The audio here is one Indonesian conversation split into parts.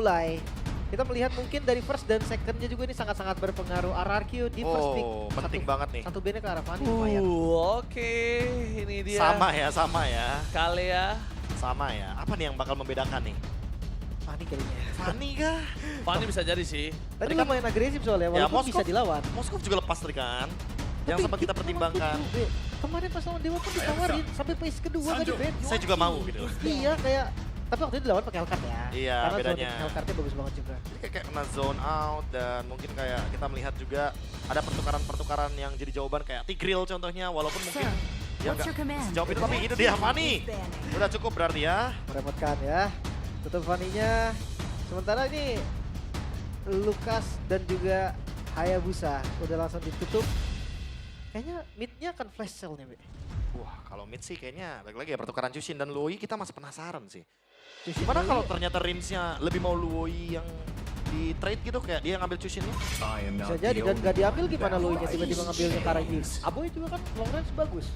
mulai. Kita melihat mungkin dari first dan secondnya juga ini sangat-sangat berpengaruh. RRQ di first pick. Penting banget nih. Satu bandnya ke arah Fanny lumayan. Oke, ini dia. Sama ya. Kalea. Sama ya. Apa nih yang bakal membedakan nih? Fanny kayaknya. Fanny kah? Fanny bisa jadi sih. Tadi lumayan agresif soalnya, Ya, walaupun bisa dilawan. Moskov juga lepas tadi kan. Yang Tapi sempat kita Gig pertimbangkan. memang gitu, Be. Kemarin pas lawan Dewa pun ditawarin sampai phase kedua gak di-ban. Saya juga mau gitu. Iya kayak, tapi waktu itu dilawan pakai Hellcat ya. Iya, karena bedanya. Hellcatnya bagus banget juga. Jadi kayak kena zone out dan mungkin kayak kita melihat juga ada pertukaran-pertukaran yang jadi jawaban kayak Tigreal contohnya walaupun mungkin ya What's your command? sejauh itu tapi itu dia Fanny. Udah cukup berarti ya. Meremotkan ya. Tutup Fanny-nya. Sementara ini Lukas dan juga Hayabusa udah langsung ditutup. Kayaknya mid-nya akan flash sale nih, Be. Wah, kalau mid sih kayaknya balik lagi ya pertukaran Jushin dan Luoi kita masih penasaran sih. Jushin Gimana Luoi kalau ternyata Rinsnya lebih mau Luoi yang di trade gitu kayak dia ngambil Jushinnya? bisa jadi dan gak diambil gimana Luoi-nya tiba-tiba ngambilnya ke arah Giggs. Aboy juga kan long range bagus.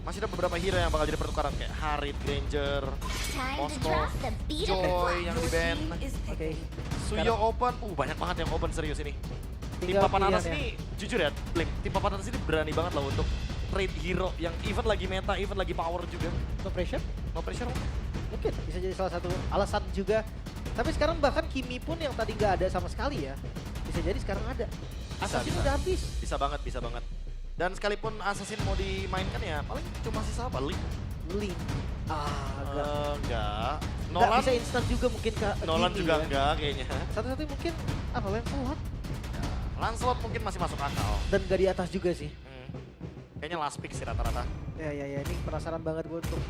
Masih ada beberapa hero yang bakal jadi pertukaran kayak Harit, Granger, Time to Moskov, drop the beat of the Joy clock. yang di ban, Oke. Suyo open. Banyak banget yang open serius ini. Tim Tinggal papan atas pilihannya. ini, jujur ya, Blim, tim papan atas ini berani banget lah untuk trade hero yang even lagi meta, even lagi power juga. No pressure? No pressure. Mungkin bisa jadi salah satu alasan juga. Tapi sekarang bahkan Kimi pun yang tadi nggak ada sama sekali ya. Bisa jadi sekarang ada. Assassin bisa. udah habis. Bisa banget. Dan sekalipun Assassin mau dimainkan ya, paling cuma sisa apa? Link? Link. Enggak. Enggak. Nggak Nolan, bisa instan juga mungkin ke Nolan Kimi juga ya. enggak kayaknya. Satu-satunya mungkin apa Lancelot Lancelot mungkin masih masuk akal. dan gak di atas juga sih. Kayaknya last pick sih rata-rata. Ya ini penasaran banget gue untuk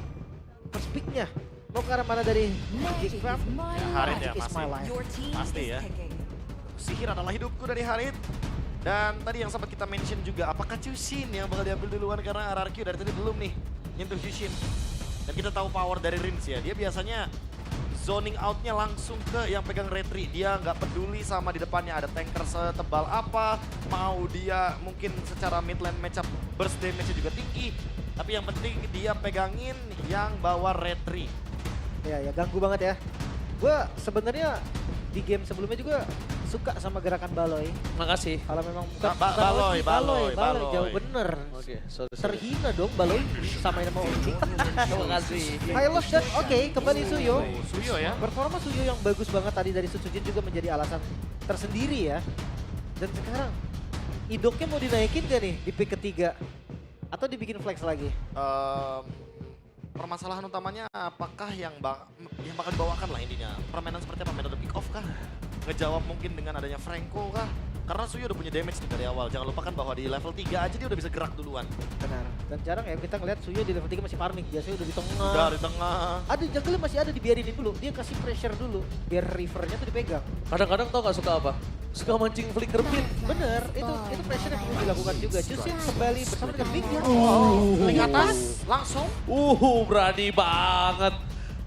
first pick-nya. Mau ke arah mana dari Magic Fam? Ya, Harit ya Magic is my masih. life. Pasti ya. Sihir adalah hidupku dari Harit. Dan tadi yang sempat kita mention juga, apakah Jushin yang bakal diambil duluan karena RRQ dari tadi belum nih nyentuh Jushin. Dan kita tahu power dari Rins ya, dia biasanya zoning outnya langsung ke yang pegang retri. Dia nggak peduli sama di depannya ada tanker setebal apa, mau dia mungkin secara mid lane matchup burst damage-nya juga tinggi. Tapi yang penting dia pegangin yang bawa retri. Ya ganggu banget ya. Gue sebenarnya di game sebelumnya juga suka sama gerakan Baloy. Makasih. Kalau memang Baloy, Baloy jauh Baloy. bener. Oke, sorry. Terhina dong Baloy samain sama Ulti. Terima kasih. I love that. Oke, kembali Suyo. Suyo ya. Performa Suyo yang bagus banget tadi dari Sutsujin juga menjadi alasan tersendiri ya. Dan sekarang idoknya mau dinaikin gak nih di pick ketiga? Atau dibikin flex lagi? Permasalahan utamanya apakah yang bakal dibawakan lah intinya. Permainan seperti apa? Metode pick off kah? Ngejawab mungkin dengan adanya Franco kah? Karena Suyo udah punya damage nih dari awal. Jangan lupakan bahwa di level 3 aja dia udah bisa gerak duluan. Benar. Dan jarang ya kita ngeliat Suyo di level 3 masih farming. Biasanya udah di tengah. Udah di tengah. Ada jungle masih ada, dibiarinin dulu. Dia kasih pressure dulu biar rivernya tuh dipegang. Kadang-kadang tau gak suka apa? Suka mancing flicker pin. Bener, itu pressure yang perlu dilakukan juga. Justin kembali bersama dengan Big ya. Link atas, langsung. Berani banget.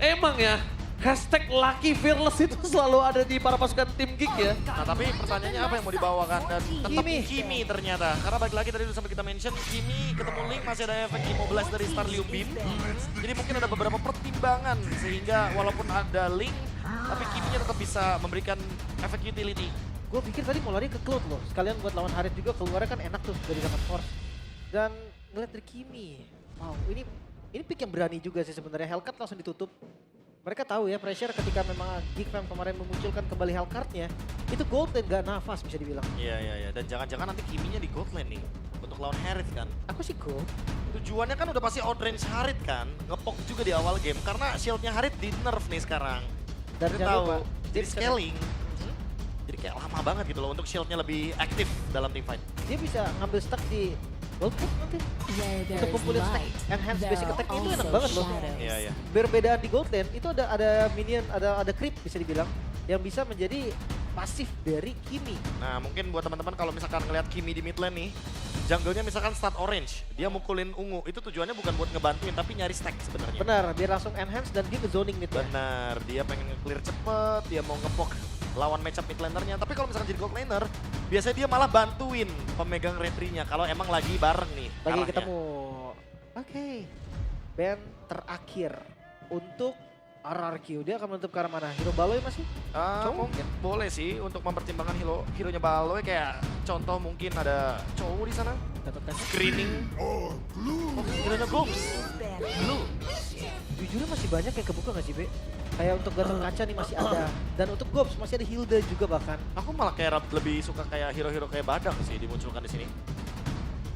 Emang ya, hashtag Lucky Fearless itu selalu ada di para pasukan tim Geek ya. Nah tapi pertanyaannya apa yang mau dibawakan? Dan tetap Kimi. Kimi ternyata. Karena balik lagi tadi udah sampai kita mention, Kimi ketemu Link masih ada efek Imo Blast dari Starlium Beam. Jadi mungkin ada beberapa pertimbangan sehingga walaupun ada Link, tapi Kimi-nya tetap bisa memberikan efek utility. Gue pikir tadi mau lari ke Cloud loh. Sekalian buat lawan Harit juga keluarnya kan enak tuh dari dapat force. Dan ngeliat dari Kimi. Wow, ini pick yang berani juga sih sebenarnya. Hellcat langsung ditutup. Mereka tahu ya pressure ketika memang Geek Fam kemarin memunculkan kembali Hellcatnya. Itu gold dan gak nafas bisa dibilang. Iya. Dan jangan-jangan nanti Kimi-nya di gold lane nih. Untuk lawan Harit kan. Aku sih gold. Tujuannya kan udah pasti outrange Harit kan. Ngepok juga di awal game. Karena shieldnya Harit di nerf nih sekarang. Dan Kita jangan tahu. lupa. Jadi scaling. Jadi kayak lama banget gitu loh untuk shieldnya lebih aktif dalam team fight. Dia bisa ngambil stack di gold cap nanti. Untuk kumpulin stack enhance basic attack itu enak banget loh. Iya. Perbedaan di gold lane itu ada minion, ada creep bisa dibilang. Yang bisa menjadi pasif dari Kimi. Nah mungkin buat teman-teman kalau misalkan ngelihat Kimi di mid lane nih, jungle-nya misalkan start orange, dia mukulin ungu, itu tujuannya bukan buat ngebantuin tapi nyari stack sebenarnya. Benar, biar langsung enhance dan dia ke zoning mid ya. Benar, dia pengen nge-clear cepet, dia mau ngepok lawan matchup mid lanernya. Tapi kalau misalkan jadi gold laner, biasanya dia malah bantuin pemegang retrinya kalau emang lagi bareng nih. Lagi kalahnya. ketemu. Oke. Band terakhir untuk RRQ, dia akan menutup ke arah mana? Hero Baloy masih? Mungkin boleh sih untuk mempertimbangkan hero-nya Baloy, kayak contoh mungkin ada cowok di sana. Dapat kasih. Screening. Hero-nya Gops. Blue. Jujurnya masih banyak yang kebuka nggak sih, Be? Kayak untuk Gatot Kaca nih masih ada. Dan untuk Gops masih ada Hilda juga bahkan. Aku malah kayak lebih suka kayak hero-hero kayak Badang sih dimunculkan di sini.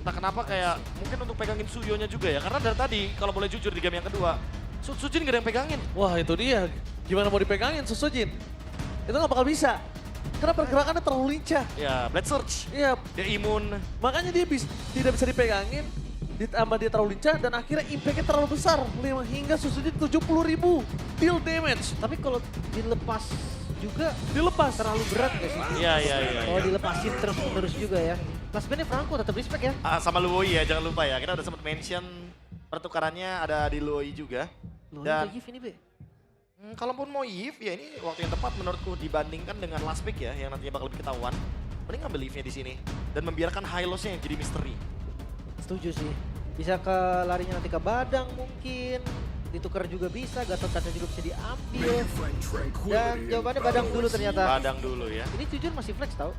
Entah kenapa kayak mungkin untuk pegangin Suyonya juga ya. Karena dari tadi kalau boleh jujur di game yang kedua, Sujin gak ada yang pegangin. Wah itu dia, gimana mau dipegangin Susujin? Itu nggak bakal bisa, karena pergerakannya terlalu lincah. Ya, Blade Surge. Iya, Dia imun. makanya dia tidak bisa dipegangin, ditambah dia terlalu lincah dan akhirnya impact-nya terlalu besar. 5 hingga Susujin 70.000 deal damage. Tapi kalau dilepas juga Dilepas. terlalu berat gak sih? Iya. Kalau dilepasin terus-menerus juga ya. Last bandnya Franco tetap respect ya. Sama Luoi ya, jangan lupa ya. Kita udah sempat mention pertukarannya ada di Luoi juga. Loh, Dan Yif ini, Be. kalaupun mau Yves, ya ini waktu yang tepat menurutku dibandingkan dengan last pick ya, yang nantinya bakal lebih ketahuan. Mending ngambil Yves-nya di sini dan membiarkan Hylos-nya yang jadi misteri. Setuju sih. Bisa ke larinya nanti ke Badang mungkin. Ditukar juga bisa, Gatot Kaca juga bisa diambil. Dan jawabannya Badang dulu ternyata. Badang dulu ya. Ini jujur masih flex tau.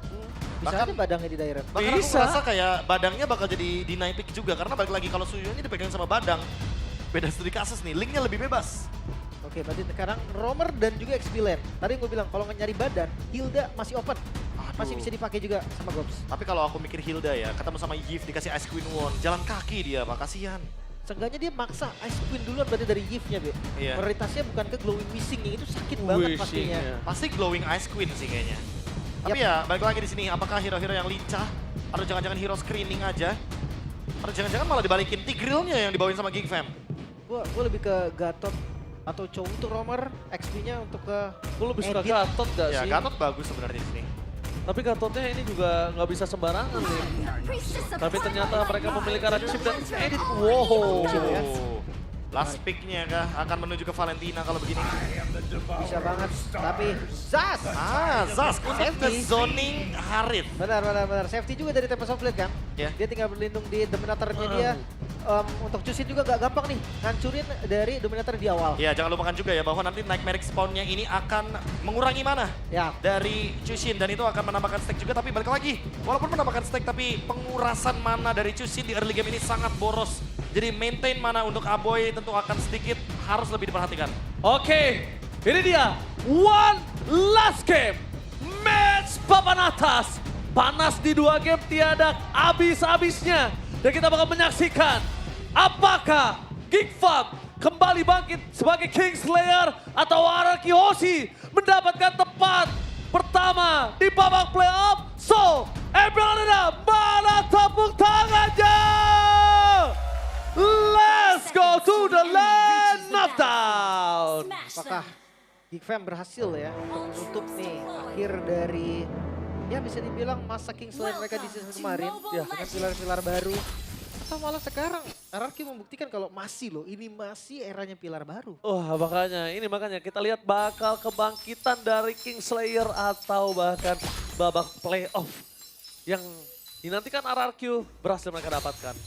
Bisa Bahkan- aja Badangnya di direct. Bahkan aku Bisa. merasa kayak Badangnya bakal jadi deny pick juga, karena balik lagi kalau Suyonya dipegang sama Badang, beda studi kasus nih, linknya lebih bebas. Oke, berarti sekarang Romer dan juga XP Lane. Tadi gue bilang kalau nyari badan, Hilda masih open. Masih bisa dipakai juga sama Gops. Tapi kalau aku mikir Hilda ya, ketemu sama Yves dikasih Ice Queen Won, jalan kaki dia, Pak, kasihan. Seenggaknya dia maksa Ice Queen duluan berarti dari Yves-nya, Be. Iya. Prioritasnya bukan ke glowing missing yang itu sakit banget pastinya. Wishing-nya. Pasti glowing Ice Queen sih kayaknya. Tapi ya, balik lagi di sini, apakah hero-hero yang lincah? Atau jangan-jangan hero screening aja? Atau jangan-jangan malah dibalikin Tigreal-nya yang dibawain sama Geek Fam? Gue lebih ke Gatot atau Chow untuk Romer, XP-nya untuk ke Gue lebih suka Edit. Gatot gak Ya, sih? Gatot bagus sebenarnya di sini. Tapi Gatotnya ini juga nggak bisa sembarangan nih. Tapi ternyata mereka memiliki arah chip dan edit. Wow. ya. Last pick-nya kah akan menuju ke Valentina kalau begini. bisa banget. Tapi Zas! Zas untuk Safety. ke zoning Harith. Benar. Safety juga dari Tempest of Blade kan? Ya. Dia tinggal berlindung di Dominatornya dia. Untuk Jusin juga gak gampang nih, ngancurin dari Dominator di awal. Ya, jangan lupakan juga ya bahwa nanti Nightmare spawn-nya ini akan mengurangi mana Ya, dari Chushin dan itu akan menambahkan stack juga, tapi balik lagi walaupun menambahkan stack tapi pengurasan mana dari Chushin di early game ini sangat boros, jadi maintain mana untuk Aboy tentu akan sedikit harus lebih diperhatikan. Oke, ini dia. One last game. Match papan atas. Panas di 2 game tiada habis-habisnya. Dan kita bakal menyaksikan apakah Geek Fam kembali bangkit sebagai Kingslayer atau Araki Hoshi mendapatkan tempat pertama di babak playoff. So, Emerald mana tepuk tangannya? Let's go to the land of down. apakah Geek Fam berhasil ya untuk menutup nih akhir dari ya bisa dibilang masa Kingslayer mereka di season kemarin ya dengan pilar-pilar baru. Atau malah sekarang RRQ membuktikan kalau masih loh, ini masih eranya pilar baru. Wah makanya kita lihat bakal kebangkitan dari Kingslayer atau bahkan babak playoff yang dinantikan RRQ berhasil mereka dapatkan.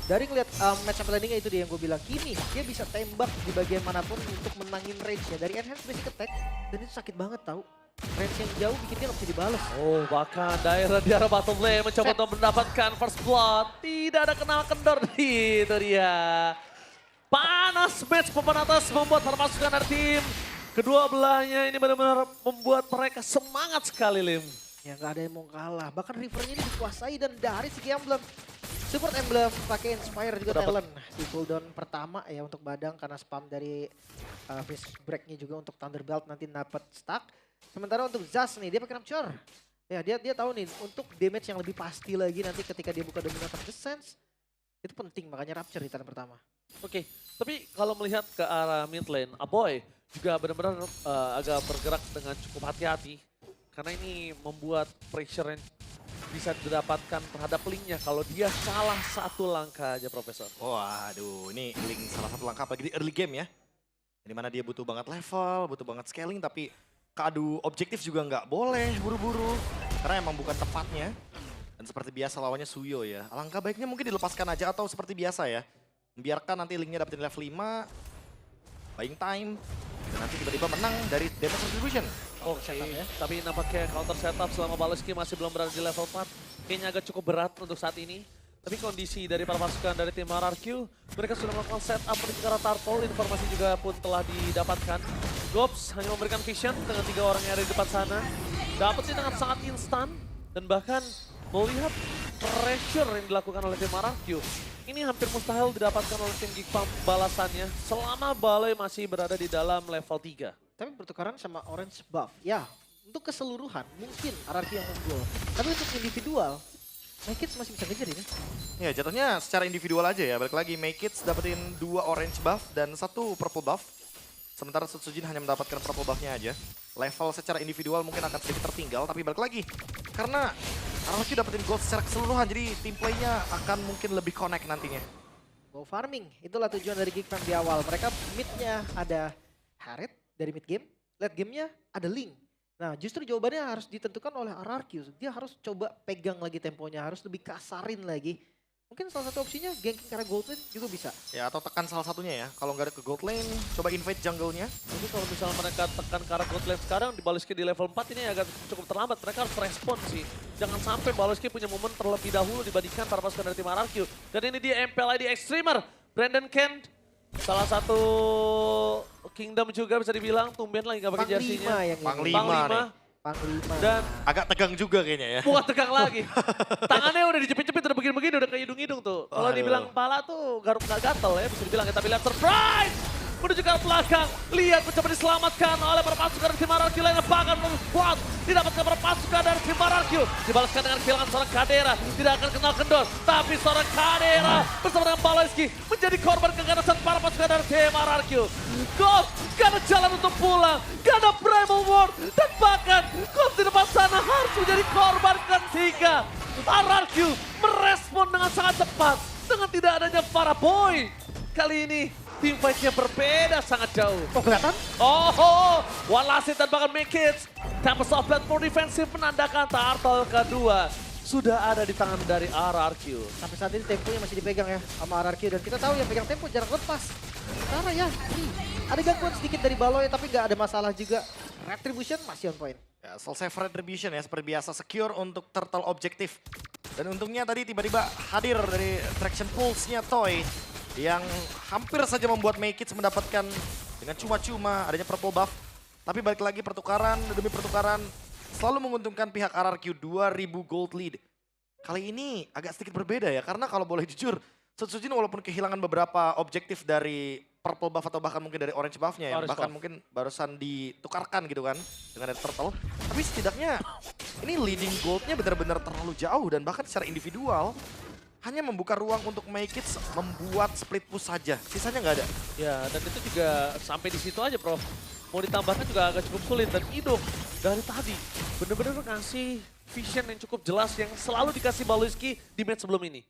Dari ngeliat match planningnya itu dia yang gue bilang, Kimi dia bisa tembak di bagian manapun untuk menangin range-nya. Dari enhance basic attack, dan itu sakit banget tau. Range yang jauh bikin dia gak bisa dibales. Oh bahkan daerah di arah bottom lane mencoba untuk mendapatkan first blood. Tidak ada kenal kendor, itu dia. Panas match papan atas membuat permasukan dari tim. Kedua belahnya ini benar-benar membuat mereka semangat sekali, Lim. Ya gak ada yang mau kalah, bahkan Rivernya ini dikuasai dan dari segi emblem. Support emblem pakai Inspire juga Dapat. talent. Di cooldown pertama ya untuk Badang karena spam dari face breaknya juga untuk Thunderbolt nanti dapat stack. Sementara untuk Zas nih dia pakai Rapture. Ya dia tahu nih untuk damage yang lebih pasti lagi nanti ketika dia buka Dominator Descent. Itu penting makanya Rapture di turn pertama. Oke, tapi kalau melihat ke arah mid lane, Aboy juga benar-benar agak bergerak dengan cukup hati-hati. Karena ini membuat pressure yang bisa didapatkan terhadap linknya kalau dia salah satu langkah aja, Profesor. Waduh, ini link salah satu langkah apalagi di early game ya. Dimana dia butuh banget level, butuh banget scaling, tapi keadu objektif juga nggak boleh buru-buru. Karena emang bukan tepatnya. Dan seperti biasa lawannya Suyo ya. Alangkah baiknya mungkin dilepaskan aja atau seperti biasa ya. Membiarkan nanti linknya dapetin level 5. buying time. Dan nanti tiba-tiba menang dari damage retribution. Oke, tapi nampaknya counter setup selama Baleski masih belum berada di level 4. Kayaknya agak cukup berat untuk saat ini. Tapi kondisi dari para pasukan dari tim RRQ, mereka sudah melakukan setup menuju ke arah Turtle. Informasi juga pun telah didapatkan. Gops hanya memberikan vision dengan 3 orang yang ada di depan sana. Dapatnya dengan sangat instan. Dan bahkan melihat pressure yang dilakukan oleh tim RRQ, ini hampir mustahil didapatkan oleh tim Geekfarm balasannya selama Balai masih berada di dalam level 3. Tapi bertukaran sama orange buff. Ya, untuk keseluruhan mungkin RRQ yang unggul. Tapi untuk individual, Maykits masih bisa ngejar ini. Ya jatuhnya secara individual aja ya. Balik lagi Maykits dapetin 2 orange buff dan 1 purple buff. Sementara Setsujin hanya mendapatkan purple buff-nya aja. Level secara individual mungkin akan sedikit tertinggal, tapi balik lagi. Karena RRQ dapetin gold secara keseluruhan, jadi team play-nya akan mungkin lebih connect nantinya. Go farming, itulah tujuan dari Geekfarm di awal. Mereka mid-nya ada Harriet dari mid game, late game-nya ada Link. Nah justru jawabannya harus ditentukan oleh RRQ. Dia harus coba pegang lagi temponya, harus lebih kasarin lagi. Mungkin salah satu opsinya ganking karena gold lane juga bisa. Ya atau tekan salah satunya ya. Kalau nggak ada ke gold lane, coba invade jungle-nya. Jadi kalau misalnya mereka tekan ke arah gold lane sekarang, di Baleski di level 4 ini agak cukup terlambat. Mereka harus respon sih. Jangan sampai Baleski punya momen terlebih dahulu dibandingkan para pasukan dari tim RRQ. Dan ini dia MPLID Extremer, Brandon Kent. Salah satu Kingdom juga bisa dibilang, tumben lagi nggak pakai jersinya. Panglima nih. Panglima. Dan Agak tegang juga kayaknya ya. bukan tegang lagi. Tangannya udah dijepit-jepit, udah begini-begini, udah kayak hidung-hidung tuh. Kalau Aduh. dibilang kepala tuh garuk nggak gatel ya, bisa dibilang. Tapi lihat surprise! Menuju ke arah belakang. Lihat mencoba diselamatkan oleh para pasukan dari tim RRQ lainnya. Bahkan squad didapatkan para pasukan dari tim RRQ. Dibalaskan dengan kehilangan seorang Kadera. Tidak akan kenal kendor. Tapi seorang Kadera bersama dengan Baleski menjadi korban keganasan para pasukan dari tim RRQ. Ghost gak ada jalan untuk pulang. Gak ada primal ward. Dan bahkan Ghost di depan sana harus menjadi korban ketiga. RRQ merespon dengan sangat cepat. Dengan tidak adanya Farah Boy. Kali ini team fight-nya berbeda sangat jauh. Oh kelihatan? Oh, One Last Hit dan bahkan Maykits. Tempest of Blood more defensif menandakan Turtle kedua sudah ada di tangan dari RRQ. Sampai saat ini temponya masih dipegang ya sama RRQ. Dan kita tahu yang pegang tempo jarang lepas. Karena ya, ada gangguan sedikit dari Baloy tapi nggak ada masalah juga. Retribution masih on point. Ya, selesai retribution ya, seperti biasa secure untuk turtle objektif. Dan untungnya tadi tiba-tiba hadir dari traction pulse-nya Toy. Yang hampir saja membuat Maykits mendapatkan dengan cuma-cuma adanya purple buff. Tapi balik lagi pertukaran demi pertukaran selalu menguntungkan pihak RRQ 2000 gold lead. Kali ini agak sedikit berbeda ya, karena kalau boleh jujur, Setsujin walaupun kehilangan beberapa objektif dari purple buff atau bahkan mungkin dari orange buff-nya ya, Orange bahkan buff. mungkin barusan ditukarkan gitu kan dengan dari turtle. Tapi setidaknya ini leading gold-nya benar-benar terlalu jauh dan bahkan secara individual hanya membuka ruang untuk Maykits membuat split push saja. Sisanya nggak ada. Ya, dan itu juga sampai di situ aja, Prof. Mau ditambahkan juga agak cukup sulit. Dan Idom dari tadi bener-bener ngasih vision yang cukup jelas yang selalu dikasih Baleski di match sebelum ini.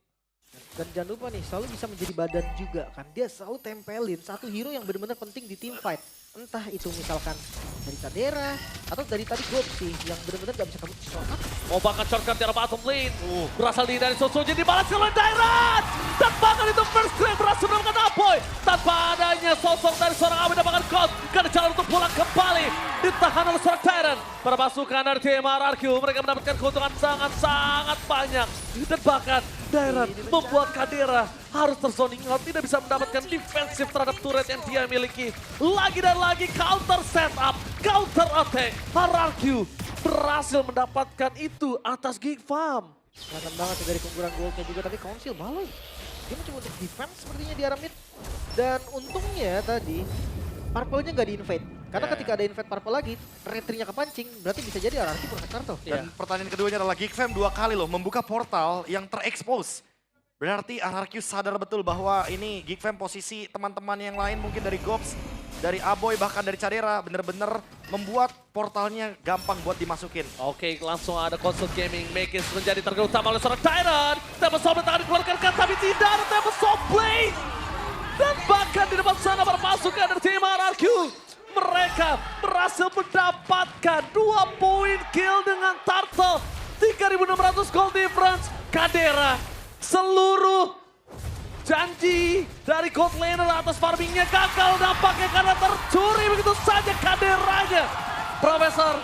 Dan jangan lupa nih, selalu bisa menjadi badan juga kan. Dia selalu tempelin satu hero yang benar-benar penting di team fight. Entah itu misalkan dari Kadera atau dari tadi Gopsi yang benar-benar gak bisa kamu shortcut. Mau bahkan shortcut di arah bottom lane. Berasal dari Setsujin dibalaskan oleh Dairat. Dan bahkan itu first grab berhasil mendapatkan Apoy. Tanpa adanya sosok dari seorang Abi dapatkan Ghost. Gak ada jalan untuk pulang kembali. Ditahan oleh seorang Tyrant. Para pasukan dari tim RRQ mereka mendapatkan keuntungan sangat-sangat banyak. Dan bahkan Dairat membuat Kadera harus terzoning out. Tidak bisa mendapatkan defensif terhadap turret yang dia miliki. Lagi dan lagi counter setup, counter attack. RRQ berhasil mendapatkan itu atas Geekfarm. Kelihatan banget tuh dari keunggulan goldnya juga, tapi Council Baloy. Dia mencoba untuk defense sepertinya di arah mid. Dan untungnya tadi, purple-nya nggak di-invade. Karena Ya. ketika ada invade purple lagi, retry-nya kepancing, berarti bisa jadi RRQ protect turtle. Iya. Dan pertanyaan keduanya adalah Geekfam 2 kali loh membuka portal yang terekspos. Berarti RRQ sadar betul bahwa ini Geekfam posisi teman-teman yang lain mungkin dari Gops, dari Aboy, bahkan dari Cadera bener-bener membuat portalnya gampang buat dimasukin. Oke, langsung ada Consult Gaming. Maykits menjadi target utama oleh seorang Tyrant. Tempest of Blade akan dikeluarkan, tapi tidak ada Tempest of Blade. Dan bahkan di depan sana para pasukan dari tim RRQ. Mereka berhasil mendapatkan 2 poin kill dengan Turtle. 3.600 gold difference. Kadera seluruh Janji dari God Laner atas farmingnya gagal nampaknya karena tercuri begitu saja kaderanya. Profesor,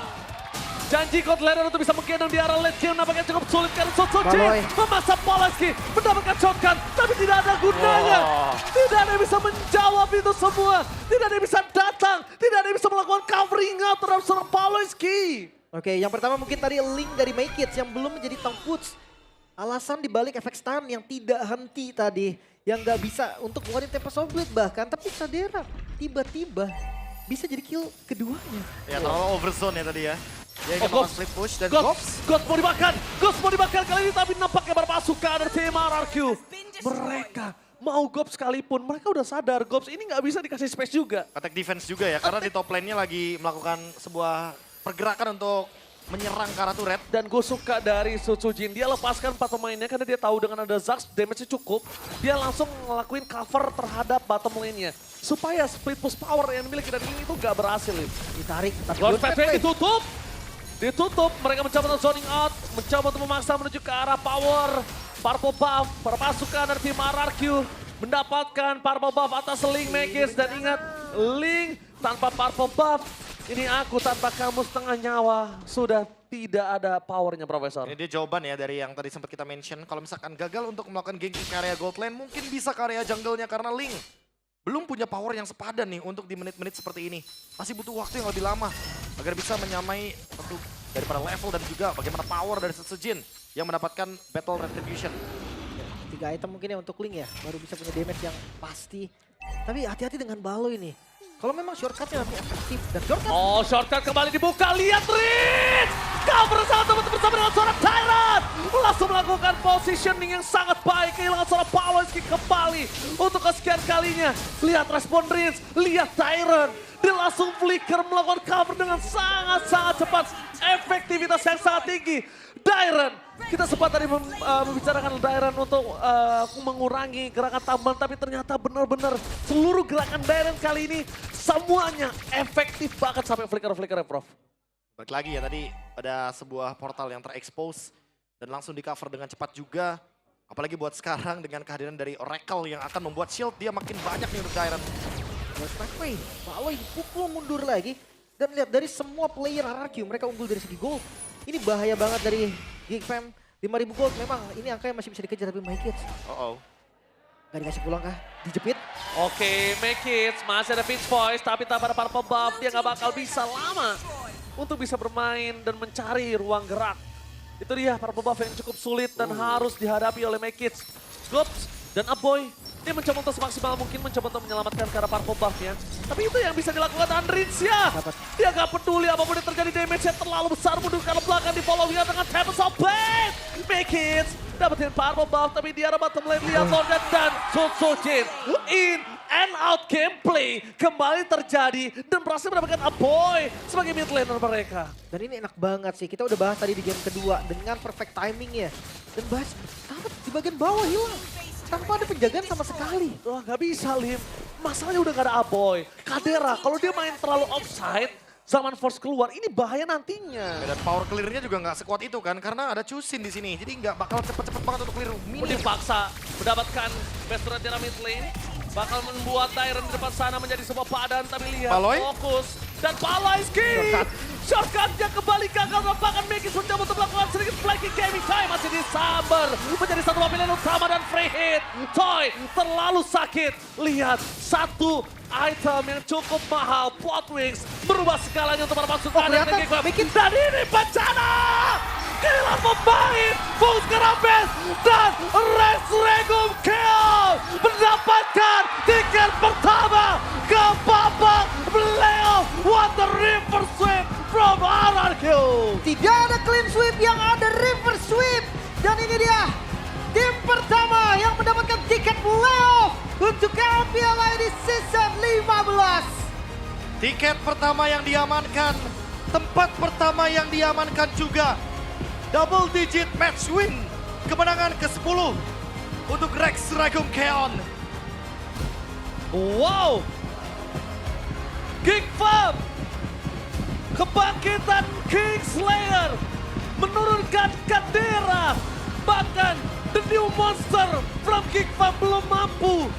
janji God Laner untuk bisa menggendong di arah late game nampaknya cukup sulit karena Sosoji Baloy. memaksa Polaski mendapatkan shotgun tapi tidak ada gunanya. Tidak ada yang bisa menjawab itu semua. Tidak ada yang bisa datang, tidak ada yang bisa melakukan covering out terhadap seorang Polaski. Oke, yang pertama mungkin tadi link dari Make It yang belum menjadi Tangputs. Alasan dibalik efek stun yang tidak henti tadi. Yang gak bisa untuk ngeluarin Tempest of Blade bahkan. Tapi Sadera tiba-tiba bisa jadi kill keduanya. Ya terlalu overzone ya tadi ya. Dia ingin Gops. melakukan split push dan Gops mau dimakan. Gops mau dimakan kali ini tapi nampaknya berpasukan dari tim RRQ. Mereka mau Gops sekalipun, mereka udah sadar Gops ini nggak bisa dikasih space juga. attack defense juga ya. Karena di top lane-nya lagi melakukan sebuah pergerakan untuk menyerang ke arah turret. Dan gue suka dari Sutsujin, dia lepaskan 4 pemainnya karena dia tahu dengan ada Zax damage-nya cukup. Dia langsung ngelakuin cover terhadap bottom lane-nya. Supaya split push power yang dimiliki dari ini itu gak berhasil. Ditarik. Tapi Lord Lord Pathway Pathway. ditutup. Mereka mencoba untuk zoning out, mencoba untuk memaksa menuju ke arah power. Purple buff, perpasukan dari tim RRQ mendapatkan purple buff atas Link Megis. Dan ingat, Link tanpa purple buff, ini aku tanpa kamu setengah nyawa. Sudah tidak ada powernya, Profesor. Ini dia jawaban ya dari yang tadi sempat kita mention. Kalau misalkan gagal untuk melakukan ganking ke area gold lane, mungkin bisa ke area jungle-nya karena Link belum punya power yang sepadan nih untuk di menit-menit seperti ini. Masih butuh waktu yang lebih lama agar bisa menyamai tentu daripada level dan juga bagaimana power dari Setsujin yang mendapatkan battle retribution. 3 item mungkin ya untuk Link ya. Baru bisa punya damage yang pasti. Tapi hati-hati dengan Balo ini. Kalau memang shortcutnya nanti efektif. Dan shortcut. Oh, shortcut kembali dibuka. Lihat Rin! Cover sama teman-teman bersama dengan seorang Tyrant. Langsung melakukan positioning yang sangat baik. Kehilangan seorang Pawlowski kembali. Untuk kesekian kalinya. Lihat respon Rins. Lihat Tyrant. Dia langsung flicker melakukan cover dengan sangat-sangat cepat. Efektivitas yang sangat tinggi. Dairon, kita sempat tadi membicarakan Dairon untuk mengurangi gerakan tambahan, tapi ternyata benar-benar seluruh gerakan Dairon kali ini semuanya efektif banget sampai flicker-flicker ya, Prof. Balik lagi ya, tadi ada sebuah portal yang terekspos dan langsung di cover dengan cepat juga. Apalagi buat sekarang dengan kehadiran dari Oracle yang akan membuat shield dia makin banyak nih untuk Dairon. Lord Pathway. Balo pukul mundur lagi. Dan lihat dari semua player RRQ mereka unggul dari segi gold. Ini bahaya banget dari Geek Fam. 5.000 gold memang ini angka yang masih bisa dikejar tapi My Kids. Gak dikasih pulang kah? Dijepit. Oke, Make It masih ada Pitch Voice tapi tanpa ada purple buff dia gak bakal bisa lama untuk bisa bermain dan mencari ruang gerak. Itu dia purple buff yang cukup sulit dan harus dihadapi oleh Make It. Gops dan Aboy dia mencoba untuk semaksimal mungkin mencoba untuk menyelamatkan ke arah purple buff-nya. Tapi itu yang bisa dilakukan Andrinsya. Dia gak peduli apapun yang terjadi, damage-nya terlalu besar. Mundur ke belakang di follow-nya dengan Tempest of Blade. Make It dapetin purple buff tapi di arah bottom lane lihat Lordet dan Sutsujin. In and out gameplay kembali terjadi dan berhasil mendapatkan Aboy sebagai mid laner mereka. Dan ini enak banget sih. Kita udah bahas tadi di game kedua dengan perfect timingnya. Dan bahas di bagian bawah hilang. Tanpa ada penjagaan sama sekali. Wah gak bisa Lim, masalahnya udah gak ada Aboy. Kadera kalau dia main terlalu offside, zaman force keluar ini bahaya nantinya. Dan power clear-nya juga nggak sekuat itu kan karena ada Chusin di sini. Jadi nggak bakal cepet-cepet banget untuk clear mini. Dipaksa mendapatkan best turret di mid lane. Bakal membuat Dairon di depan sana menjadi sebuah padan tapi lihat Baloy? fokus. Dan Pawlowski shortcut-nya kembali gagal bahkan Megis mencoba untuk melakukan sedikit flanking gaming time. Masih disambar menjadi satu pilihan utama dan free hit. Toy terlalu sakit. Lihat satu item yang cukup mahal. Plot Wings berubah skalanya untuk para pasukan. ternyata Dan ini bencana. Kehilangan pemain. Fokus ke Rambes. Dan Rex Regum Kill mendapatkan tiket pertama ke babak playoff. What a river sweep from RRQ. Tidak ada clean sweep, yang ada river sweep. Dan ini dia tim pertama yang mendapatkan tiket playoff untuk LPL di season 15. Tiket pertama yang diamankan, tempat pertama yang diamankan juga. Double digit match win, kemenangan ke-10 untuk Rex Regum Keon. Wow. Geek Fam. Kebangkitan Kingslayer menurunkan Kadera. Bahkan The new monster from Geekfam belum mampu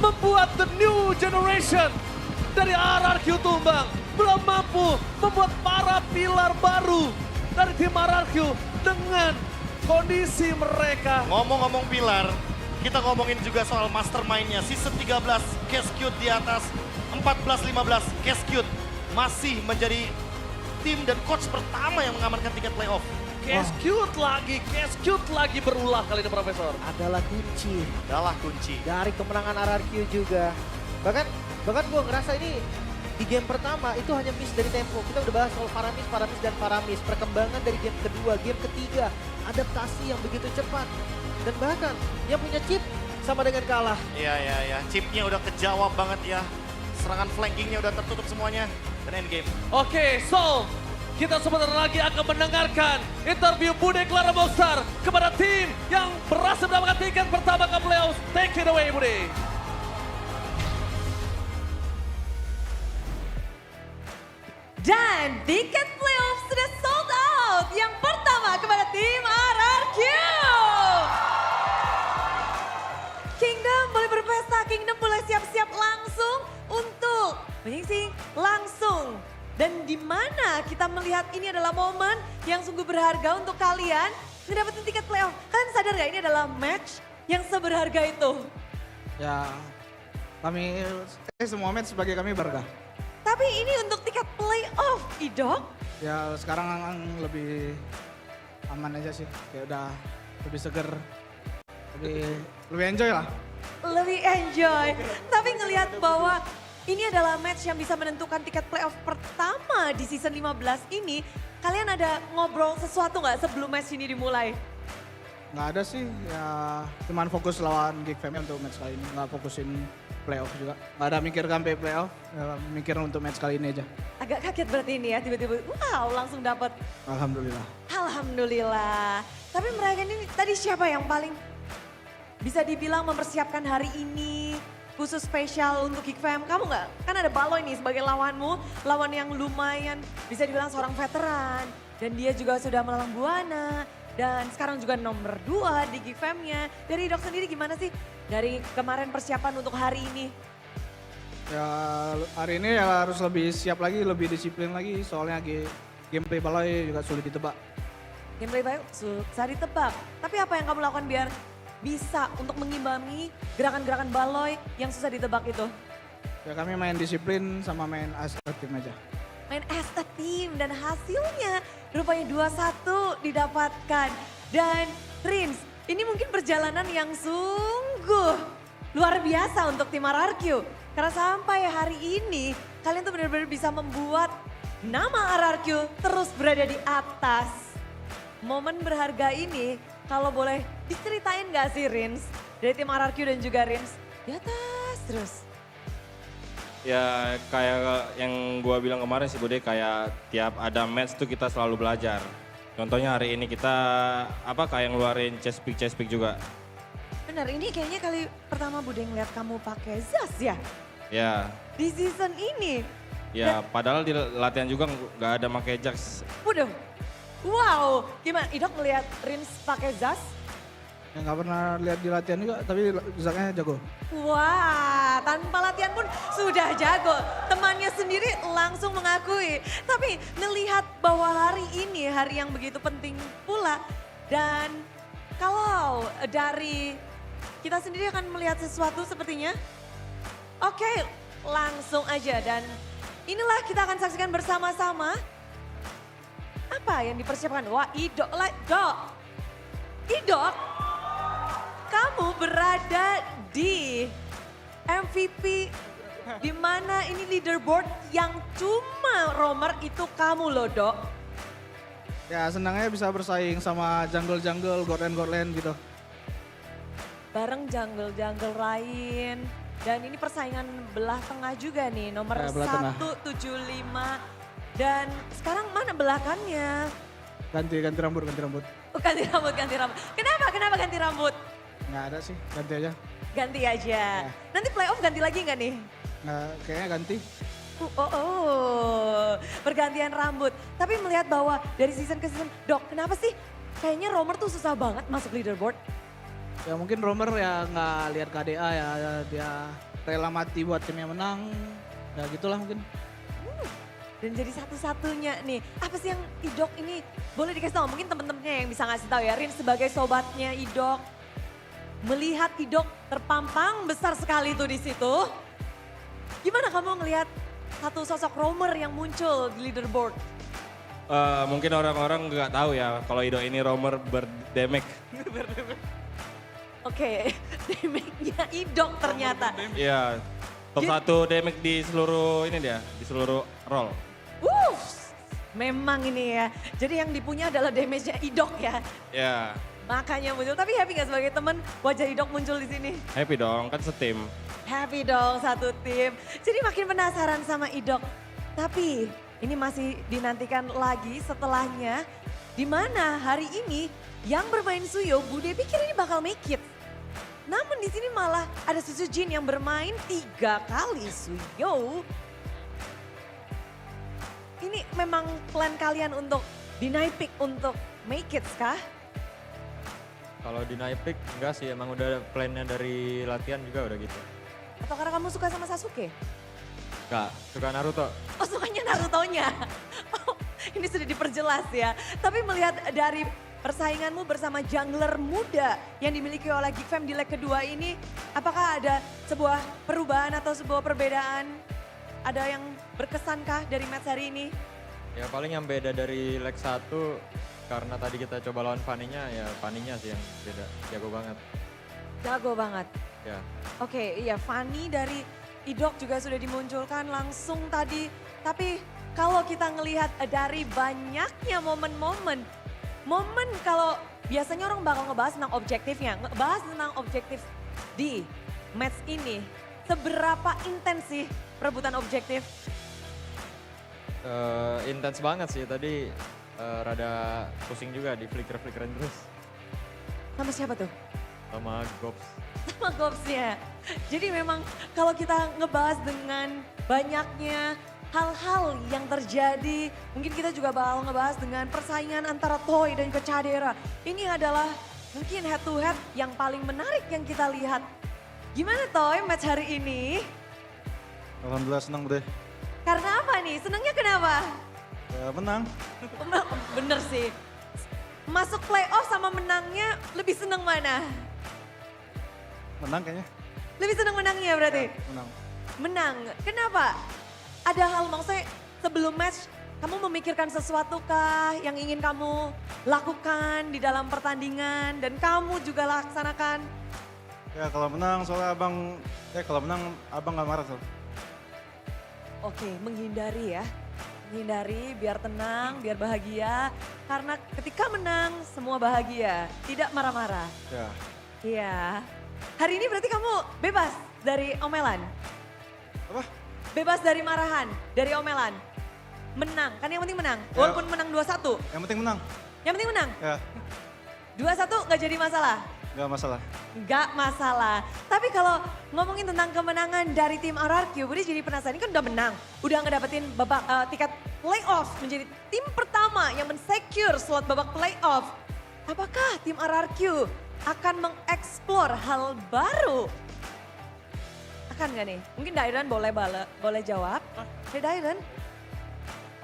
membuat the new generation dari RRQ tumbang. Belum mampu membuat para pilar baru dari tim RRQ dengan kondisi mereka. Ngomong-ngomong pilar, kita ngomongin juga soal mastermind-nya. Season 13, Cascute di atas, 14-15, Cascute masih menjadi tim dan coach pertama yang mengamankan tiket playoff. Cascute lagi berulah kali ini Profesor. Adalah kunci Adalah kunci. dari kemenangan RRQ juga. Bahkan gue ngerasa ini di game pertama itu hanya miss dari tempo. Kita udah bahas soal Paramis dan Paramis. Perkembangan dari game kedua, game ketiga. Adaptasi yang begitu cepat. Dan bahkan yang punya chip sama dengan kalah. Iya. Chipnya udah kejawab banget ya. Serangan flankingnya udah tertutup semuanya. Dan endgame. Oke, so kita sebentar lagi akan mendengarkan interview Bude Clara Mokhtar kepada tim yang berhasil mendapatkan tiket pertama ke playoff. Take it away, Bude. Dan tiket playoff sudah sold out. Yang pertama kepada tim RRQ. Kingdom boleh berpesta, Kingdom boleh siap-siap langsung untuk menyingsing langsung. Dan di mana kita melihat ini adalah momen yang sungguh berharga untuk kalian mendapatkan tiket playoff. Kalian sadar gak ini adalah match yang seberharga itu? Ya, kami semua match sebagai kami berharga. Tapi ini untuk tiket playoff, Idok. Ya sekarang lebih aman aja sih, kayak udah lebih seger, lebih enjoy lah. Lebih enjoy. Tapi ngelihat bahwa ini adalah match yang bisa menentukan tiket playoff pertama di season 15 ini. Kalian ada ngobrol sesuatu nggak sebelum match ini dimulai? Nggak ada sih, ya cuman fokus lawan Geekfam untuk match kali ini, nggak fokusin playoff juga. Nggak ada mikir sampai playoff, ya, mikir untuk match kali ini aja. Agak kaget berarti ini ya, tiba-tiba wow langsung dapat. Alhamdulillah. Alhamdulillah. Tapi mereka ini tadi siapa yang paling bisa dibilang mempersiapkan hari ini khusus spesial untuk Geekfam? Kamu nggak? Kan ada Baloy nih sebagai lawanmu, lawan yang lumayan bisa dibilang seorang veteran. Dan dia juga sudah melalang Buana. Dan sekarang juga nomor 2 di Geekfam-nya. Dari Dok sendiri gimana sih dari kemarin persiapan untuk hari ini? Ya hari ini ya harus lebih siap lagi, lebih disiplin lagi, soalnya gameplay Baloy juga sulit ditebak. Gameplay baik susah ditebak. Tapi apa yang kamu lakukan biar bisa untuk mengimbangi gerakan-gerakan Baloy yang susah ditebak itu? Ya kami main disiplin sama main as a team aja. Main as a team dan hasilnya rupanya 2-1 didapatkan. Dan Rins, ini mungkin perjalanan yang sungguh luar biasa untuk tim RRQ. Karena sampai hari ini kalian tuh benar-benar bisa membuat nama RRQ terus berada di atas. Momen berharga ini kalau boleh diceritain gak sih Rins? Dari tim RRQ dan juga Rins, di atas terus. Ya kayak yang gua bilang kemarin sih Bude, kayak tiap ada match tuh kita selalu belajar. Contohnya hari ini kita kayak ngeluarin chest pick juga. Benar, ini kayaknya kali pertama Bude ngeliat kamu pakai Zas ya? Ya. Di season ini? Ya padahal di latihan juga nggak ada pakai Jax. Waduh, wow, gimana Idok melihat Rins pakai Zas? Ya nggak pernah lihat di latihan juga, tapi Zaknya jago. Wah, tanpa latihan pun sudah jago. Temannya sendiri langsung mengakui. Tapi melihat bahwa hari ini hari yang begitu penting pula. Dan kalau dari kita sendiri akan melihat sesuatu sepertinya. Oke, langsung aja. Dan inilah kita akan saksikan bersama-sama. Apa yang dipersiapkan? Wah, Idok. Idok, kamu berada di MVP di mana ini leaderboard yang cuma romer itu kamu loh Dok. Ya senangnya bisa bersaing sama jungle-jungle, Gordon gitu. Bareng jungle-jungle lain. Dan ini persaingan belah tengah juga nih, nomor Ya, belah tengah. 175. Dan sekarang mana belakangnya? Ganti rambut. Oh, ganti rambut. Kenapa ganti rambut? Nggak ada sih, ganti aja. Ganti aja. Nanti playoff ganti lagi nggak nih? Nggak, kayaknya ganti. Pergantian rambut. Tapi melihat bahwa dari season ke season, Dok kenapa sih kayaknya romer tuh susah banget masuk leaderboard? Ya mungkin Romer ya nggak lihat KDA ya, dia rela mati buat timnya menang. Ya gitulah mungkin. Dan jadi satu-satunya nih, apa sih yang Idok ini boleh dikasih tahu? Mungkin temen-temennya yang bisa ngasih tahu ya. Rin sebagai sobatnya Idok, melihat Idok terpampang besar sekali tuh di situ. Gimana kamu ngelihat satu sosok Romer yang muncul di leaderboard? Mungkin orang-orang nggak tahu ya kalau Ido ini roamer berdemek. Oke, damage-nya Idok ternyata. Iya, top 1 damage di seluruh ini dia, di seluruh roll. Memang ini ya. Jadi yang dipunya adalah damage-nya Idok ya. Ya, Makanya muncul. Tapi happy gak sebagai temen wajah Idok muncul di sini? happy dong, kan setim. Happy dong satu tim. Jadi makin penasaran sama Idok. Tapi ini masih dinantikan lagi setelahnya. Di mana hari ini yang bermain Suyo, Bude pikir ini bakal make it. Namun di sini malah ada Susu Jin yang bermain 3 kali Suyo. Ini memang plan kalian untuk deny pick untuk make it kah? Kalau di naik pick enggak sih, emang udah plannya dari latihan juga udah gitu. Atau karena kamu suka sama Sasuke? Enggak, suka Naruto. Oh sukanya Naruto-nya. Oh, ini sudah diperjelas ya. Tapi melihat dari persainganmu bersama jungler muda yang dimiliki oleh Geek Fam di leg kedua ini, apakah ada sebuah perubahan atau sebuah perbedaan? Ada yang berkesankah dari match hari ini? Ya paling yang beda dari leg 1 karena tadi kita coba lawan Fanny-nya, ya Fanny-nya sih yang beda. Jago banget. Jago banget. Ya. Oke, iya Fanny dari Idok juga sudah dimunculkan langsung tadi. Tapi kalau kita ngelihat dari banyaknya momen-momen kalau biasanya orang bakal ngebahas tentang objektifnya, ngebahas tentang objektif di match ini. Seberapa intens sih perebutan objektif? Intens banget sih, tadi rada pusing juga di flicker-flickeran terus Sama siapa tuh? sama Gops. Sama Gopsnya. Jadi memang kalau kita ngebahas dengan banyaknya hal-hal yang terjadi, mungkin kita juga bakal ngebahas dengan persaingan antara Toy dan juga Cadera. Ini adalah mungkin head to head yang paling menarik yang kita lihat. Gimana Toy match hari ini? Alhamdulillah senang Bude. Karena apa nih? Senangnya kenapa? Ya, menang. Bener sih. Masuk playoff sama menangnya lebih seneng mana? Menang kayaknya. Lebih seneng menangnya berarti? Menang. Menang. Kenapa? Ada hal maksudnya sebelum match kamu memikirkan sesuatu kah yang ingin kamu lakukan di dalam pertandingan dan kamu juga laksanakan? Ya kalau menang soalnya kalau menang abang gak marah soalnya. Oke, menghindari ya. Menghindari biar tenang, biar bahagia. Karena ketika menang semua bahagia, tidak marah-marah. Ya. Iya. Hari ini berarti kamu bebas dari omelan? Apa? Bebas dari marahan, dari omelan. Menang, kan yang penting menang. Ya. Walaupun menang 2-1. Yang penting menang. Yang penting menang. Ya, 2-1 gak jadi masalah? gak masalah. Gak masalah. Tapi kalau ngomongin tentang kemenangan dari tim RRQ, Budi jadi penasaran, ini kan udah menang. Udah ngedapetin babak tiket playoff menjadi tim pertama yang men-secure slot babak playoff. Apakah tim RRQ akan mengeksplor hal baru? Akan gak nih? Mungkin Dairen boleh jawab. Hey Dairen,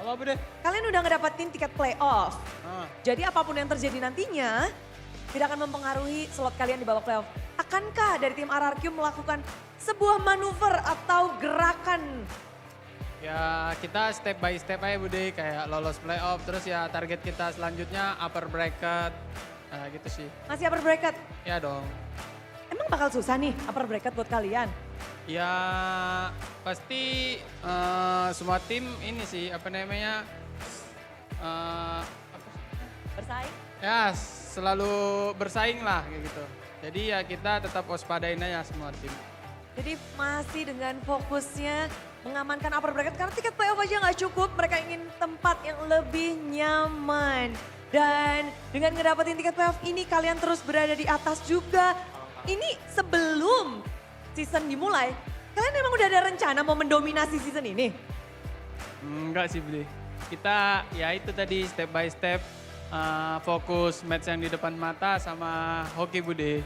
Apa Bude? kalian udah ngedapetin tiket playoff. Ah. Jadi apapun yang terjadi nantinya tidak akan mempengaruhi slot kalian di babak playoff. Akankah dari tim RRQ melakukan sebuah manuver atau gerakan? Ya kita step by step aja Bude, kayak lolos playoff, terus ya target kita selanjutnya upper bracket, nah gitu sih. Masih upper bracket? Ya dong. Emang bakal susah nih upper bracket buat kalian? Ya pasti semua tim ini sih apa namanya, Bersaing? ya selalu bersaing lah kayak gitu. Jadi ya kita tetap waspadain aja semua tim. Jadi masih dengan fokusnya mengamankan upper bracket karena tiket playoff aja nggak cukup. Mereka ingin tempat yang lebih nyaman. Dan dengan ngedapetin tiket playoff ini kalian terus berada di atas juga. Ini sebelum season dimulai, kalian emang udah ada rencana mau mendominasi season ini? Enggak sih Bude. Kita ya itu tadi step by step fokus match yang di depan mata sama hoki Bude.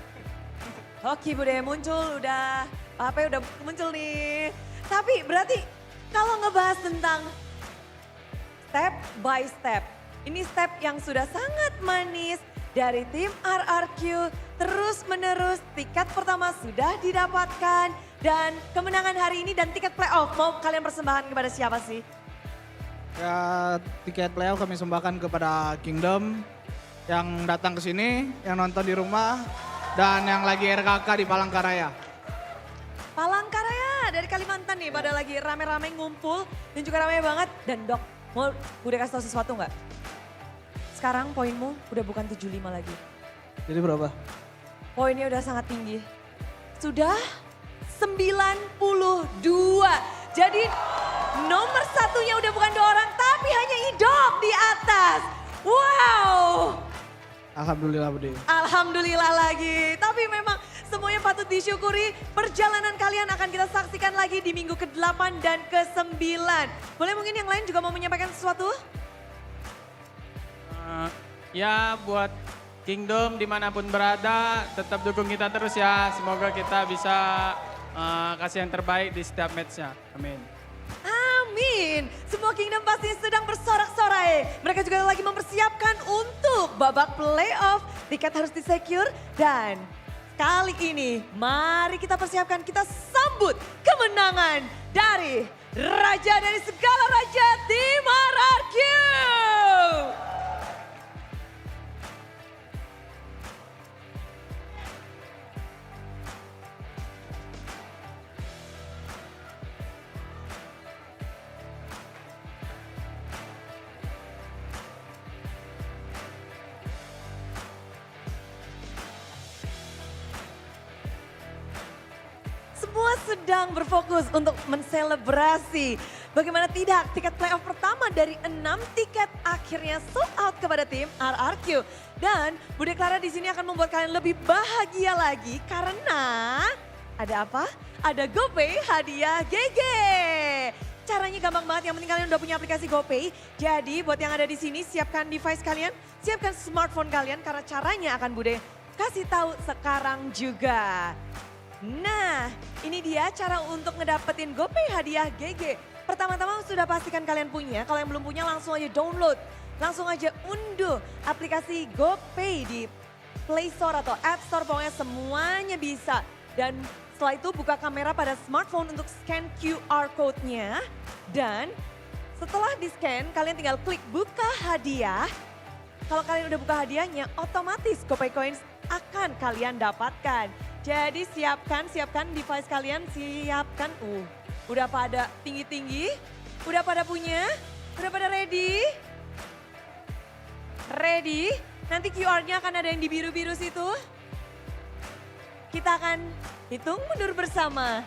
Oke Bude muncul udah, apa udah muncul nih. Tapi berarti kalau ngebahas tentang step by step, ini step yang sudah sangat manis dari tim RRQ. Terus menerus tiket pertama sudah didapatkan dan kemenangan hari ini dan tiket playoff mau kalian persembahkan kepada siapa sih? Ya tiket playoff kami sembahkan kepada Kingdom yang datang ke sini, yang nonton di rumah, dan yang lagi RKK di Palangkaraya. Palangkaraya dari Kalimantan nih pada lagi rame-rame ngumpul dan juga rame banget. Dan Dok, mau udah kasih tau sesuatu nggak? Sekarang poinmu udah bukan 75 lagi. Jadi berapa? Poinnya udah sangat tinggi. Sudah 92. Jadi nomor satunya udah bukan 2 orang tapi hanya Idok di atas. Wow. Alhamdulillah Bude. Alhamdulillah lagi. Tapi memang semuanya patut disyukuri. Perjalanan kalian akan kita saksikan lagi di minggu ke-8 dan ke-9. Boleh mungkin yang lain juga mau menyampaikan sesuatu? Ya buat Kingdom dimanapun berada, tetap dukung kita terus ya. Semoga kita bisa kasih yang terbaik di setiap matchnya. Amin. Amin. Semua Kingdom pasti sedang bersorak-sorai. Mereka juga lagi mempersiapkan untuk babak playoff. Tiket harus disecure dan kali ini mari kita persiapkan, kita sambut kemenangan dari Raja dari segala raja tim RRQ. Semua sedang berfokus untuk menselebrasi. Bagaimana tidak, tiket playoff pertama dari 6 tiket akhirnya sold out kepada tim RRQ. Dan Bude Clara di sini akan membuat kalian lebih bahagia lagi karena ada apa? Ada GoPay hadiah GG. Caranya gampang banget, yang penting kalian udah punya aplikasi GoPay. Jadi buat yang ada di sini siapkan device kalian, siapkan smartphone kalian karena caranya akan Bude kasih tahu sekarang juga. Nah, ini dia cara untuk ngedapetin GoPay hadiah GG. Pertama-tama sudah pastikan kalian punya, kalau yang belum punya langsung aja download. Langsung aja unduh aplikasi GoPay di Play Store atau App Store, pokoknya semuanya bisa. Dan setelah itu buka kamera pada smartphone untuk scan QR code-nya. Dan setelah di-scan, kalian tinggal klik buka hadiah. Kalau kalian udah buka hadiahnya, otomatis GoPay Coins akan kalian dapatkan. Jadi siapkan device kalian, siapkan. Udah pada tinggi-tinggi, udah pada punya, udah pada ready? Ready? Nanti QR-nya akan ada yang di biru-biru situ. Kita akan hitung mundur bersama.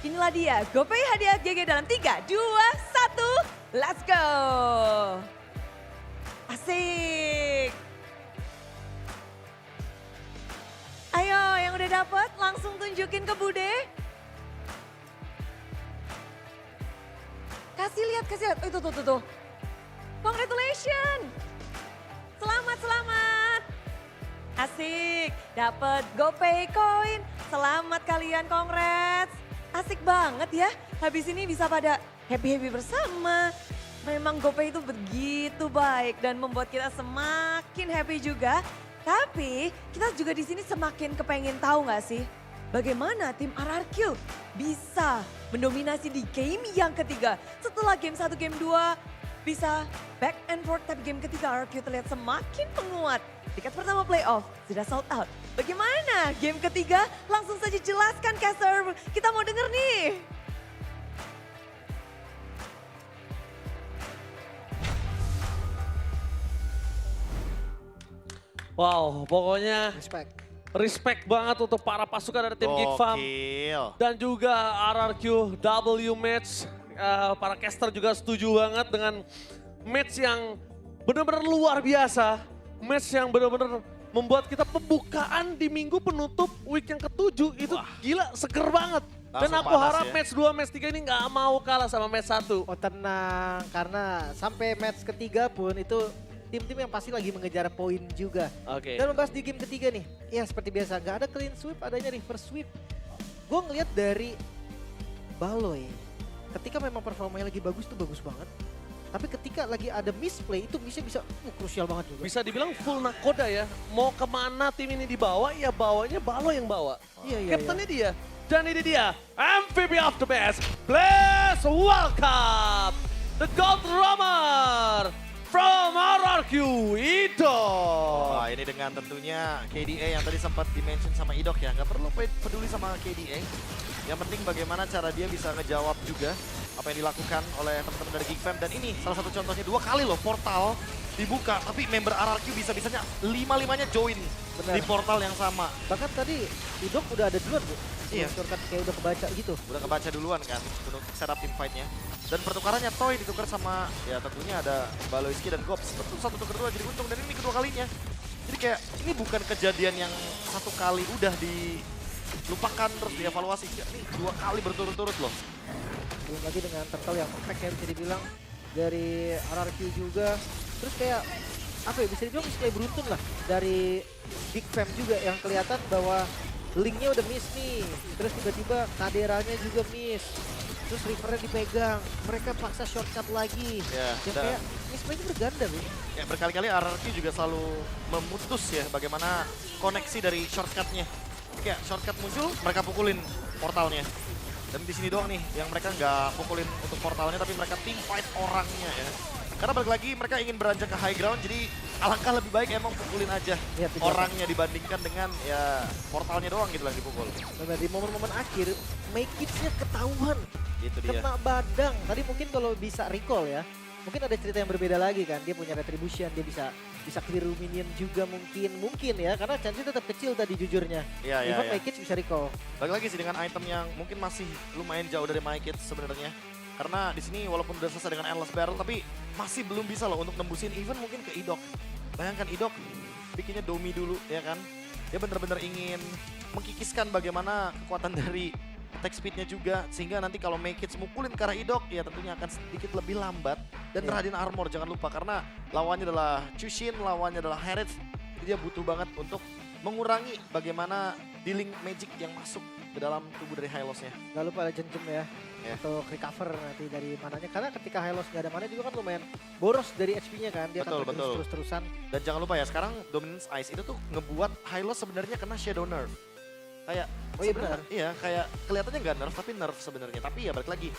Inilah dia GoPay hadiah GG dalam 3, 2, 1, let's go. Asik. Ayo yang udah dapet langsung tunjukin ke Bude. Kasih lihat. Oh, tuh. Congratulations. Selamat. Asik, dapat GoPay Coin. Selamat kalian, congrats. Asik banget ya, habis ini bisa pada happy-happy bersama. Memang GoPay itu begitu baik dan membuat kita semakin happy juga. Tapi kita juga di sini semakin kepengen tahu nggak sih bagaimana tim RRQ bisa mendominasi di game yang ketiga. Setelah game 1, game 2 bisa back and forth, tapi game ketiga RRQ terlihat semakin menguat. Tiket pertama playoff sudah sold out. Bagaimana game ketiga? Langsung saja jelaskan caster, kita mau denger nih. Wow, pokoknya Respect. banget untuk para pasukan dari tim Geek Farm. Gokil. Dan juga RRQ W Match. Para caster juga setuju banget dengan match yang benar-benar luar biasa. Match yang benar-benar membuat kita pembukaan di minggu penutup week yang ke-7 itu gila, seger banget. Dan Langsung aku panas harap ya. match 2, match 3 ini nggak mau kalah sama match 1. Oh tenang, karena sampai match ketiga pun itu tim-tim yang pasti lagi mengejar poin juga. Oke. Dan membahas di game ketiga nih, ya seperti biasa nggak ada clean sweep, adanya reverse sweep. Gue ngeliat dari Baloy, ketika memang performanya lagi bagus tuh bagus banget. Tapi ketika lagi ada misplay itu missnya bisa krusial banget juga. Bisa dibilang full nakoda ya. Mau kemana tim ini dibawa, ya bawanya Balo yang bawa. Iya. Kaptennya dia. Dan ini dia, MVP of the match. Please welcome the Gold Roamer from RRQ, Ido. Wah, ini dengan tentunya KDA yang tadi sempat dimention sama Idok ya. Nggak perlu peduli sama KDA. Yang penting bagaimana cara dia bisa ngejawab juga apa yang dilakukan oleh teman-teman dari Geek Fam. Dan ini salah satu contohnya 2 kali loh portal dibuka. Tapi member RRQ bisa-bisanya 5-5-nya join di portal yang sama. Bahkan tadi Idok udah ada duluan Bu. Iya. Shortcut kayak udah kebaca gitu. Udah kebaca duluan kan untuk setup team fight-nya. Dan pertukarannya Toy ditukar sama ya tentunya ada Baloyski dan Gops. Betul, 1 tukar 2 jadi untung dan ini kedua kalinya. Jadi kayak ini bukan kejadian yang 1 kali udah dilupakan terus dievaluasi. Ini 2 kali berturut-turut loh. Belum lagi dengan Turtle yang perfect ya bisa dibilang dari RRQ juga. Terus kayak apa ya bisa dibilang display beruntun lah dari Big Fam juga yang kelihatan bahwa linknya udah miss nih. Terus tiba-tiba kaderanya juga miss. Terus Rivernya dipegang, mereka paksa shortcut lagi. Ya, Yang kayak misplay-nya berganda Bu. Ya berkali-kali RRQ juga selalu memutus ya bagaimana koneksi dari shortcutnya. Kayak shortcut muncul, mereka pukulin portalnya. Dan di sini doang nih yang mereka nggak pukulin untuk portalnya tapi mereka team fight orangnya ya. Karena balik lagi mereka ingin beranjak ke high ground jadi alangkah lebih baik emang pukulin aja Iya, tujuan. orangnya dibandingkan dengan ya portalnya doang gitu lah yang dipukul. Nah, di momen-momen akhir, make it-nya ketahuan. Itu dia. Kena badang. Tadi mungkin kalau bisa recall ya, mungkin ada cerita yang berbeda lagi kan. Dia punya retribution, dia bisa clear minion juga mungkin ya. Karena chance tetap kecil tadi jujurnya. Iya, iya, Even iya. make it bisa recall. Balik lagi sih dengan item yang mungkin masih lumayan jauh dari My Kids sebenarnya. Karena di sini walaupun udah selesai dengan Endless Barrel tapi masih belum bisa loh untuk nembusin even mungkin ke Idok. Bayangkan Idok bikinnya Domi dulu ya kan. Dia bener-bener ingin mengkikiskan bagaimana kekuatan dari attack speednya juga. Sehingga nanti kalau Make It mukulin ke arah Idok ya tentunya akan sedikit lebih lambat. Dan Radin Armor jangan lupa karena lawannya adalah Chushin, lawannya adalah Harith. Jadi dia butuh banget untuk mengurangi bagaimana dealing magic yang masuk ke dalam tubuh dari Hylos-nya. Gak lupa ada Jenjem ya. Ya. Untuk recover nanti dari mananya. Karena ketika Hylos gak ada mana juga kan lumayan boros dari HP-nya kan. Dia Betul, akan betul. terus-terusan. Dan jangan lupa ya sekarang Dominance Ice itu tuh ngebuat Hylos sebenarnya kena Shadow Nerf. Kayak Oh iya sebenarnya- benar. Iya, kayak kelihatannya nggak nerf tapi nerf sebenarnya. Tapi ya balik lagi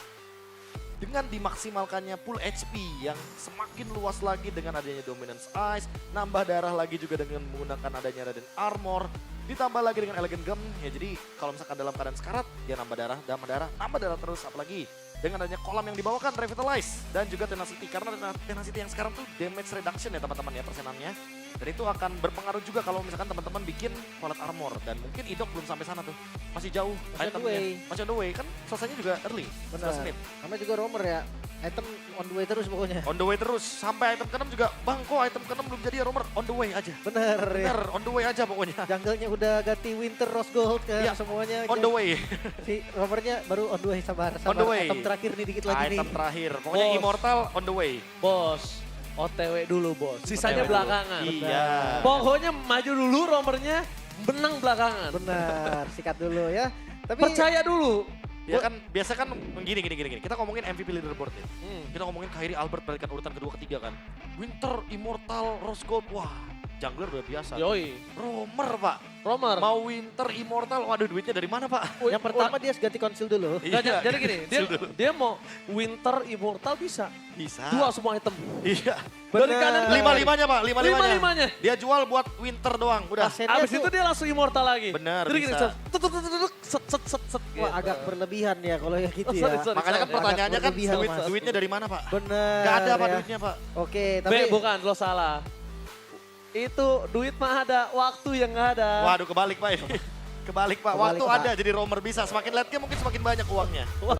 dengan dimaksimalkannya pool HP yang semakin luas lagi dengan adanya Dominance Ice, nambah darah lagi juga dengan menggunakan adanya Radin Armor, ditambah lagi dengan Elegant Gem, ya jadi kalau misalkan dalam keadaan sekarat, dia nambah darah terus, apalagi dengan adanya kolam yang dibawakan Revitalize dan juga Tenacity, karena Tenacity yang sekarang tuh damage reduction ya teman-teman ya persenannya, dan itu akan berpengaruh juga kalau misalkan teman-teman bikin Palette Armor, dan mungkin Idok belum sampai sana tuh, masih jauh Masih on the itemnya, way. masih on the way, kan selesainya juga early, 11 menit. Namanya juga roamer ya. Item on the way terus pokoknya. On the way terus, sampai item ke-6 juga, bang kok item ke-6 belum jadi ya Romer, on the way aja. Bener ya. Bener, on the way aja pokoknya. Jungle-nya udah ganti Winter Rose Gold kan Iya, semuanya. On the way. Si roamernya baru on the way, sabar. On the way. Item terakhir nih dikit lagi nih. Item terakhir, pokoknya Bos. Immortal on the way. Bos, OTW dulu bos. Sisanya OTW dulu. belakangan. Iya. Pokoknya maju dulu romernya, menang belakangan. Benar, sikat dulu ya. Tapi Percaya dulu. Ya kan, biasa kan gini. Kita ngomongin MVP leaderboard nih. Hmm. Kita ngomongin Kyrie Albert balikan urutan kedua ketiga kan. Winter, Immortal, Rose Gold, wah jungler udah biasa. Yoi, Romer pak, Romer. mau Winter, Immortal, waduh duitnya dari mana pak? yang pertama dia ganti konsil dulu. Nggak, Iya, jadi gini, dia, dulu. dia mau Winter Immortal bisa. Bisa. Dua semua item. Iya. Dari kanan ke Lima-limanya pak, Lima-limanya. Dia jual buat Winter doang, udah. Asetnya Abis tuh, itu dia langsung Immortal lagi. Bener, Jadi gini, bisa. set. wah agak berlebihan ya kalau yang gitu Sorry, ya. sorry. Makanya kan Agak pertanyaannya kan berlebihan, Mas. duitnya dari mana pak? Bener. Gak ada pak ya. duitnya pak. Oke, B, tapi bukan, lo salah. Itu duit mah ada, waktu yang nggak ada. Waduh kebalik pak ini. Kebalik pak, Kebalik, waktu Pak. ada jadi Romer bisa. Semakin late game mungkin semakin banyak uangnya.